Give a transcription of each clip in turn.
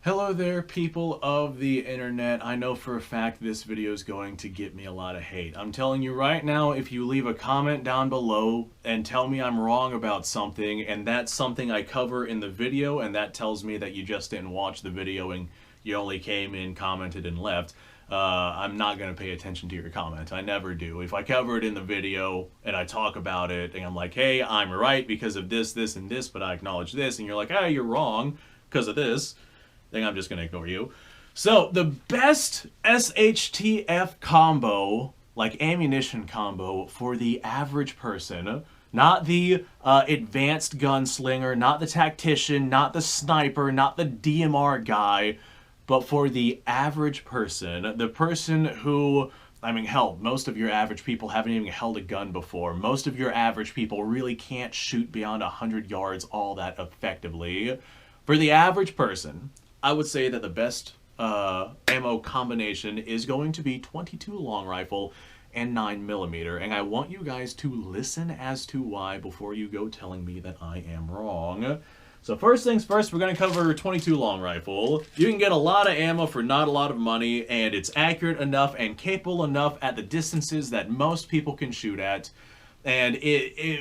Hello there, people of the internet. I know for a fact this video is going to get me a lot of hate. I'm telling you right now, if you leave a comment down below and tell me I'm wrong about something, and that's something I cover in the video, and that tells me that you just didn't watch the video and you only came in, commented, and left, I'm not going to pay attention to your comment. I never do. If I cover it in the video and I talk about it and I'm like, hey, I'm right because of this, this, and this, but I acknowledge this, and you're like, hey, you're wrong because of this, then I'm just going to ignore you. So the best SHTF combo, like ammunition combo for the average person, not the advanced gunslinger, not the tactician, not the sniper, not the DMR guy, but for the average person, the person who, I mean, hell, most of your average people haven't even held a gun before. Most of your average people really can't shoot beyond 100 yards all that effectively. For the average person, I would say that the best ammo combination is going to be 22 long rifle and 9mm, and I want you guys to listen as to why before you go telling me that I am wrong. So first things first, we're going to cover 22 long rifle. You can get a lot of ammo for not a lot of money, and it's accurate enough and capable enough at the distances that most people can shoot at. And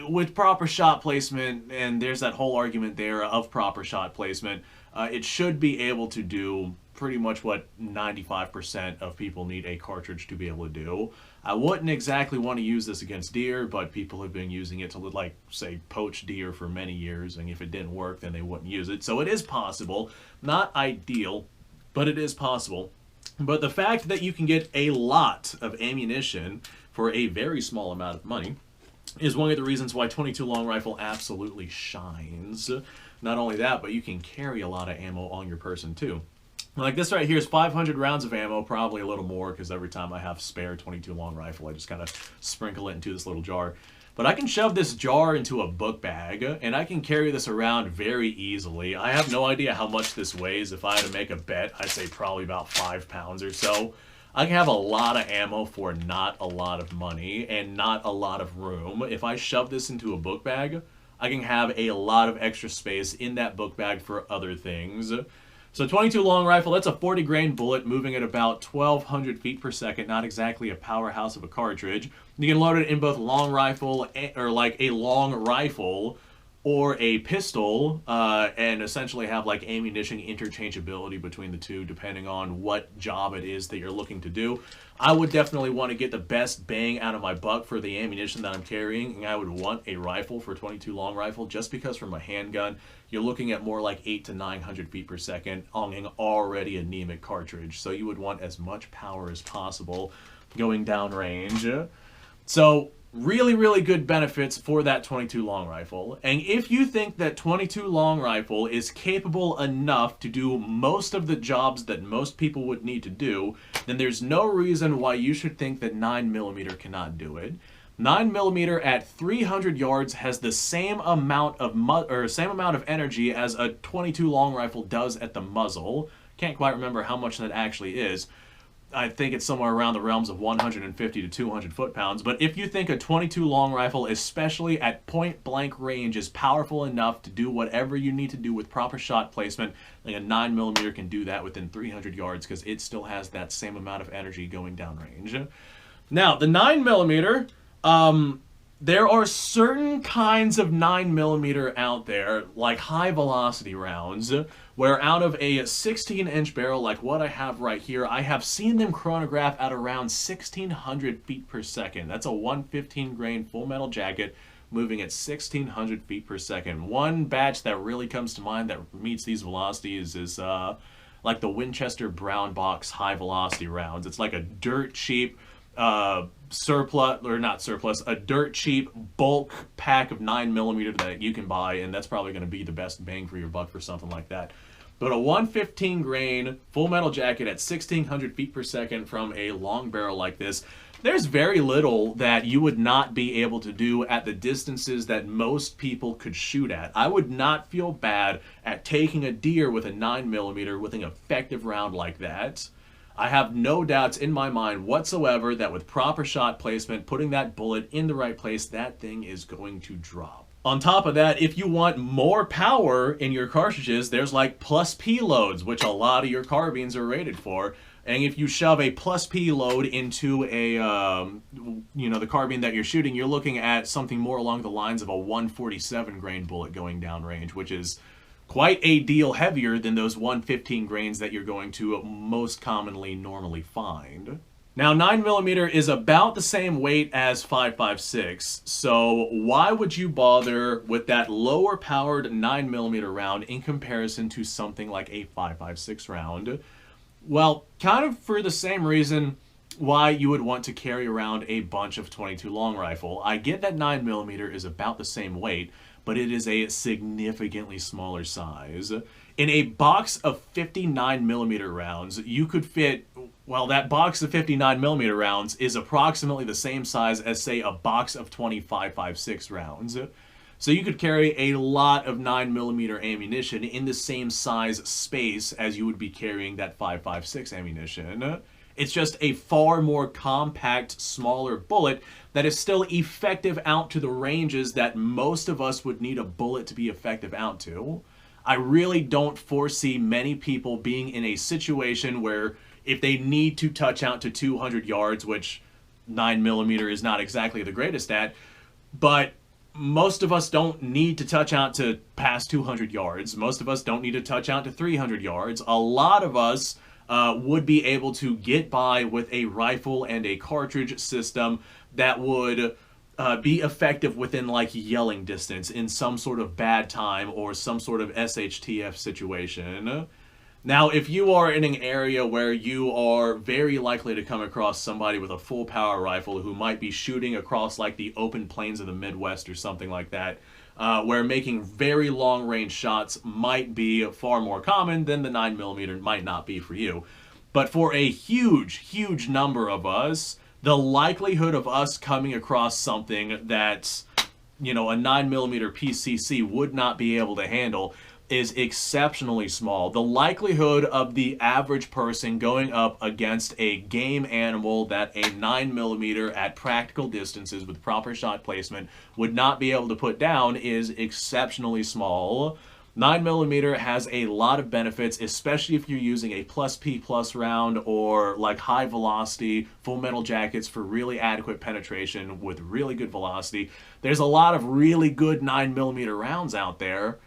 with proper shot placement, and there's that whole argument there of proper shot placement, it should be able to do pretty much what 95% of people need a cartridge to be able to do. I wouldn't exactly want to use this against deer, but people have been using it to, like, say, poach deer for many years, and if it didn't work, then they wouldn't use it. So it is possible. Not ideal, but it is possible. But the fact that you can get a lot of ammunition for a very small amount of money is one of the reasons why 22 long rifle absolutely shines. Not only that, but you can carry a lot of ammo on your person too. Like this right here is 500 rounds of ammo, probably a little more because every time I have spare 22 long rifle, I just kind of sprinkle it into this little jar. But I can shove this jar into a book bag, and I can carry this around very easily. I have no idea how much this weighs. If I had to make a bet, I'd say probably about 5 pounds or so. I can have a lot of ammo for not a lot of money and not a lot of room. If I shove this into a book bag, I can have a lot of extra space in that book bag for other things. So 22 long rifle, that's a 40 grain bullet moving at about 1,200 feet per second. Not exactly a powerhouse of a cartridge. You can load it in both long rifle, or like a long rifle, or a pistol, and essentially have like ammunition interchangeability between the two depending on what job it is that you're looking to do. I would definitely want to get the best bang out of my buck for the ammunition that I'm carrying, and I would want a rifle for 22 long rifle just because from a handgun, you're looking at more like 800 to 900 feet per second on an already anemic cartridge. So you would want as much power as possible going downrange. So really, really good benefits for that 22 long rifle. And if you think that 22 long rifle is capable enough to do most of the jobs that most people would need to do, then there's no reason why you should think that 9mm cannot do it. 9mm at 300 yards has the same amount of energy as a 22 long rifle does at the muzzle. Can't quite remember how much that actually is. I think it's somewhere around the realms of 150 to 200 foot-pounds. But if you think a 22 long rifle, especially at point-blank range, is powerful enough to do whatever you need to do with proper shot placement, like a 9mm can do that within 300 yards because it still has that same amount of energy going downrange. Now, the 9mm, there are certain kinds of 9mm out there, like high-velocity rounds, where out of a 16-inch barrel like what I have right here, I have seen them chronograph at around 1,600 feet per second. That's a 115 grain full metal jacket moving at 1,600 feet per second. One batch that really comes to mind that meets these velocities is like the Winchester Brown Box high-velocity rounds. It's like a dirt cheap a dirt cheap bulk pack of 9mm that you can buy, and that's probably going to be the best bang for your buck for something like that. But a 115 grain full metal jacket at 1,600 feet per second from a long barrel like this, there's very little that you would not be able to do at the distances that most people could shoot at. I would not feel bad at taking a deer with a 9mm with an effective round like that. I have no doubts in my mind whatsoever that with proper shot placement, putting that bullet in the right place, that thing is going to drop. On top of that, if you want more power in your cartridges, there's like plus P loads, which a lot of your carbines are rated for. And if you shove a plus P load into a, the carbine that you're shooting, you're looking at something more along the lines of a 147 grain bullet going downrange, which is quite a deal heavier than those 115 grains that you're going to most commonly normally find. Now, 9mm is about the same weight as 5.56, so why would you bother with that lower powered 9mm round in comparison to something like a 5.56 round? Well, kind of for the same reason why you would want to carry around a bunch of 22 long rifle. I get that 9mm is about the same weight, but it is a significantly smaller size. In a box of 59mm rounds, you could fit, well, that box of 59mm rounds is approximately the same size as, say, a box of 25.56 rounds. So you could carry a lot of 9mm ammunition in the same size space as you would be carrying that 5.56 ammunition. It's just a far more compact, smaller bullet that is still effective out to the ranges that most of us would need a bullet to be effective out to. I really don't foresee many people being in a situation where if they need to touch out to 200 yards, which 9mm is not exactly the greatest at, but most of us don't need to touch out to past 200 yards. Most of us don't need to touch out to 300 yards. A lot of us would be able to get by with a rifle and a cartridge system that would be effective within like yelling distance in some sort of bad time or some sort of SHTF situation. Now, if you are in an area where you are very likely to come across somebody with a full power rifle who might be shooting across like the open plains of the Midwest or something like that, where making very long range shots might be far more common, then the 9mm might not be for you. But for a huge number of us, the likelihood of us coming across something that, a 9mm PCC would not be able to handle is exceptionally small. The likelihood of the average person going up against a game animal that a 9mm at practical distances with proper shot placement would not be able to put down is exceptionally small. 9mm has a lot of benefits, especially if you're using a plus P plus round or like high velocity full metal jackets for really adequate penetration with really good velocity. There's a lot of really good 9mm rounds out there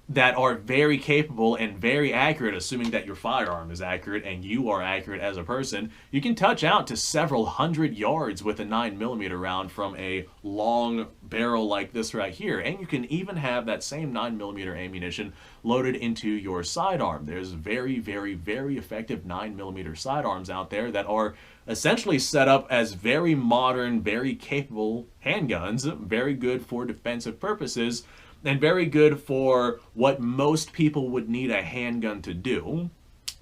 that are very capable and very accurate, assuming that your firearm is accurate and you are accurate as a person. You can touch out to several hundred yards with a 9mm round from a long barrel like this right here, and you can even have that same 9mm ammunition loaded into your sidearm. There's very effective 9mm sidearms out there that are essentially set up as very modern, very capable handguns, very good for defensive purposes, and very good for what most people would need a handgun to do.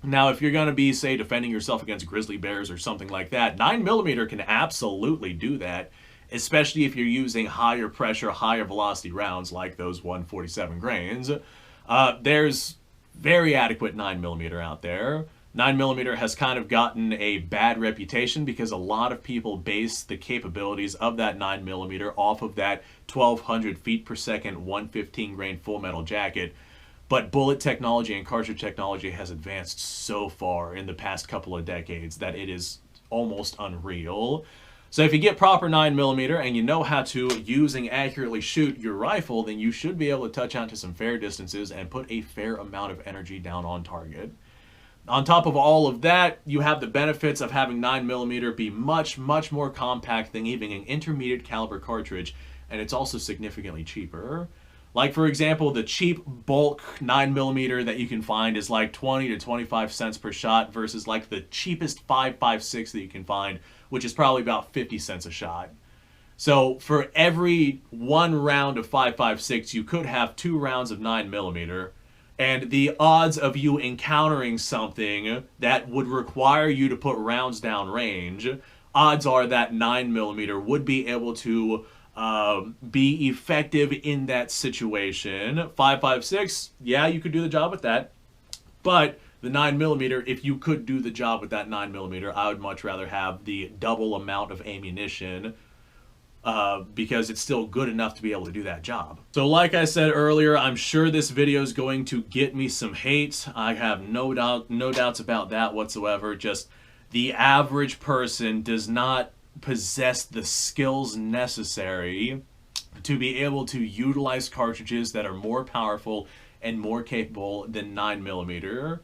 Now, if you're going to be, say, defending yourself against grizzly bears or something like that, 9mm can absolutely do that, especially if you're using higher pressure, higher velocity rounds like those 147 grains. There's very adequate 9mm out there. 9mm has kind of gotten a bad reputation because a lot of people base the capabilities of that 9mm off of that 1200 feet per second 115 grain full metal jacket. But bullet technology and cartridge technology has advanced so far in the past couple of decades that it is almost unreal. So if you get proper 9mm and you know how to use and accurately shoot your rifle, then you should be able to touch out to some fair distances and put a fair amount of energy down on target. On top of all of that, you have the benefits of having 9mm be much more compact than even an intermediate caliber cartridge, and it's also significantly cheaper. Like, for example, the cheap bulk 9mm that you can find is like 20 to 25 cents per shot versus like the cheapest 5.56 that you can find, which is probably about 50 cents a shot. So for every one round of 5.56, you could have 2 rounds of 9mm. And the odds of you encountering something that would require you to put rounds down range, odds are that 9mm would be able to be effective in that situation. 5.56, yeah, you could do the job with that. But the 9mm, if you could do the job with that 9mm, I would much rather have the double amount of ammunition because it's still good enough to be able to do that job. So like I said earlier, I'm sure this video is going to get me some hate. I have no doubts about that whatsoever. Just the average person does not possess the skills necessary to be able to utilize cartridges that are more powerful and more capable than 9mm.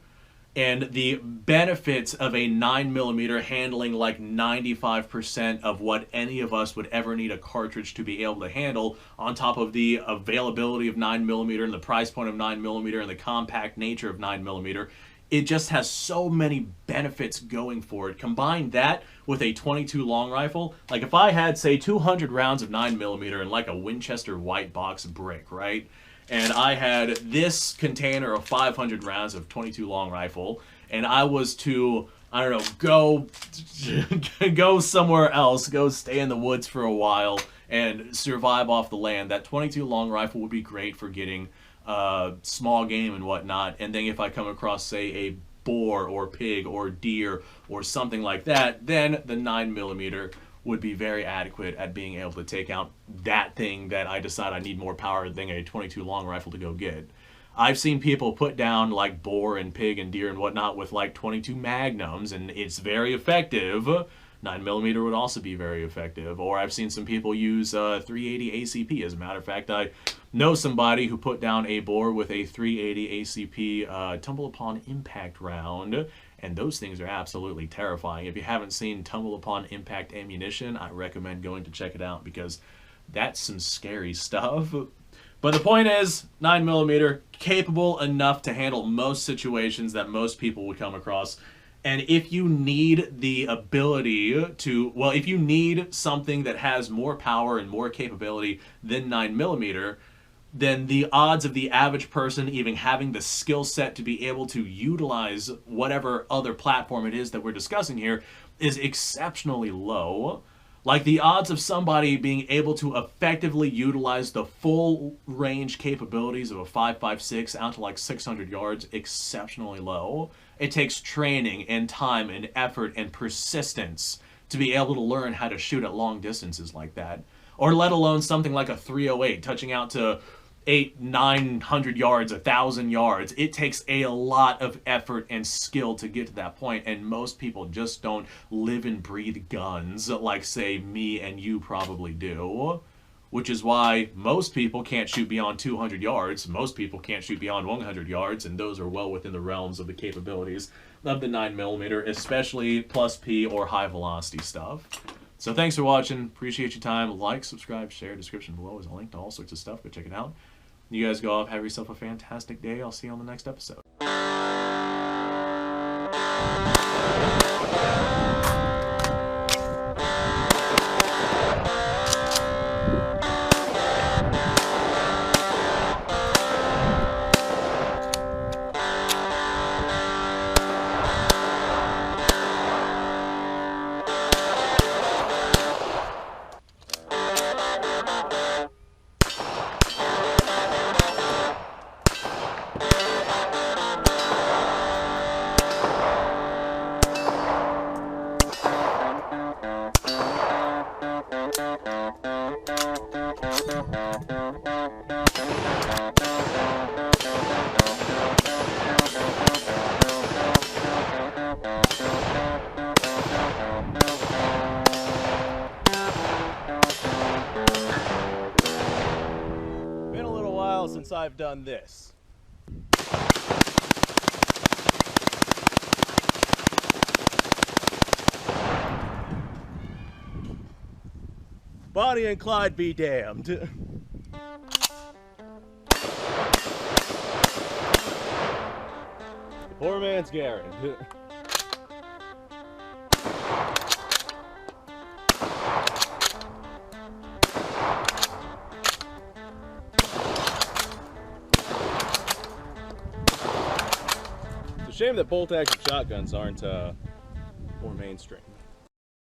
And the benefits of a 9mm handling like 95% of what any of us would ever need a cartridge to be able to handle, on top of the availability of 9mm and the price point of 9mm and the compact nature of 9mm, it just has so many benefits going for it. Combine that with a .22 long rifle, like if I had, say, 200 rounds of 9mm and like a Winchester white box brick, right? And I had this container of 500 rounds of .22 long rifle, and I was to, I don't know, go somewhere else, go stay in the woods for a while and survive off the land. That .22 long rifle would be great for getting small game and whatnot. And then if I come across, say, a boar or pig or deer or something like that, then the 9mm would be very adequate at being able to take out that thing that I decide I need more power than a .22 long rifle to go get. I've seen people put down like boar and pig and deer and whatnot with like .22 magnums, and it's very effective. 9mm would also be very effective. Or I've seen some people use 380 ACP. As a matter of fact, I know somebody who put down a boar with a 380 ACP tumble upon impact round, and those things are absolutely terrifying. If you haven't seen tumble upon impact ammunition, I recommend going to check it out, because that's some scary stuff. But the point is, 9mm, capable enough to handle most situations that most people would come across. And if you need the ability to, well, if you need something that has more power and more capability than 9mm, then the odds of the average person even having the skill set to be able to utilize whatever other platform it is that we're discussing here is exceptionally low. Like, the odds of somebody being able to effectively utilize the full range capabilities of a 5.56 out to like 600 yards, exceptionally low. It takes training and time and effort and persistence to be able to learn how to shoot at long distances like that. Or let alone something like a 308 touching out to 900 yards, 1,000 yards. It takes a lot of effort and skill to get to that point, and most people just don't live and breathe guns like, say, me and you probably do. Which is why most people can't shoot beyond 200 yards. Most people can't shoot beyond 100 yards, and those are well within the realms of the capabilities of the 9mm, especially plus P or high velocity stuff. So thanks for watching. Appreciate your time. Like, subscribe, share. Description below is a link to all sorts of stuff. Go check it out. You guys go off. Have yourself a fantastic day. I'll see you on the next episode. Been a little while since I've done this. Bonnie and Clyde be damned. Poor man's Gary. It's a shame that bolt-action shotguns aren't more mainstream.